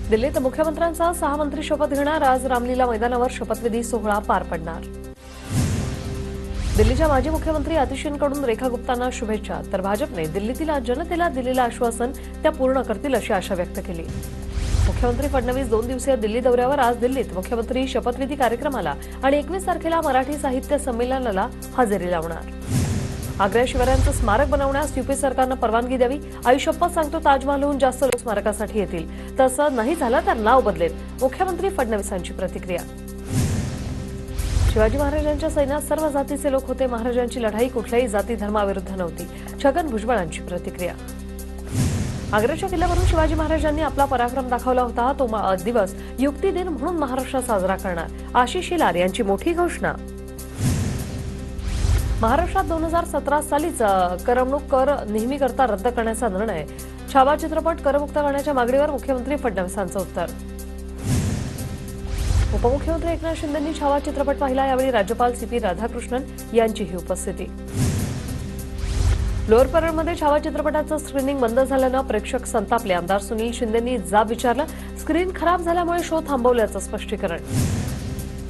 दिल्लीत मुख्यमंत्र्यांचा 6 मंत्री शपथ घेणार. आज रामलीला मैदानावर शपथविधी सोहळा पार पडणार. दिल्लीच्या माजी मुख्यमंत्री आतिशींकडून रेखा गुप्तांना शुभेच्छा. तर भाजपने दिल्लीतील जनतेला दिलेलं आश्वासन त्या पूर्ण करतील अशी आशा व्यक्त केली. मुख्यमंत्री फडणवीस 2 दिवसीय दिल्ली दौऱ्यावर. आज दिल्लीत मुख्यमंत्री शपथविधी कार्यक्रमाला आणि 21 तारखेला मराठी साहित्य संमेलनाला हजेरी लावणार. आग्रा शिवरायांचं स्मारक बनवण्यास यूपी सरकारनं परवानगी द्यावी. आई शपथ सांगतो ताजमहलहून जास्त लोक स्मारकासाठी येतील. तसं नाही झालं तर नाव बदलेल. मुख्यमंत्री फडणवीसांची प्रतिक्रिया. शिवाजी महाराजांच्या सैन्यात सर्व जातीचे लोक होते. महाराजांची लढाई कुठल्याही जाती धर्माविरुद्ध नव्हती. छगन भुजबळांची प्रतिक्रिया. आग्र्याच्या किल्ल्यावरून शिवाजी महाराजांनी आपला पराक्रम दाखवला होता. तो दिवस युक्ती दिन म्हणून महाराष्ट्र साजरा करणार. आशिष शेलार यांची मोठी घोषणा. महाराष्ट्रात 2017 सालीच करमणूक कर नेहमीकरता रद्द करण्याचा निर्णय. छावा चित्रपट करमुक्त करण्याच्या मागणीवर मुख्यमंत्री फडणवीसांचं उत्तर. उपमुख्यमंत्री एकनाथ शिंदेंनी छावा चित्रपट पाहिला. यावेळी राज्यपाल CP राधाकृष्णन यांचीही उपस्थिती. लोअर परेडमध्ये छावा चित्रपटाचं स्क्रीनिंग बंद झाल्यानं प्रेक्षक संतापले. आमदार सुनील शिंदेंनी जाब विचारला. स्क्रीन खराब झाल्यामुळे शो थांबवल्याचं स्पष्टीकरण.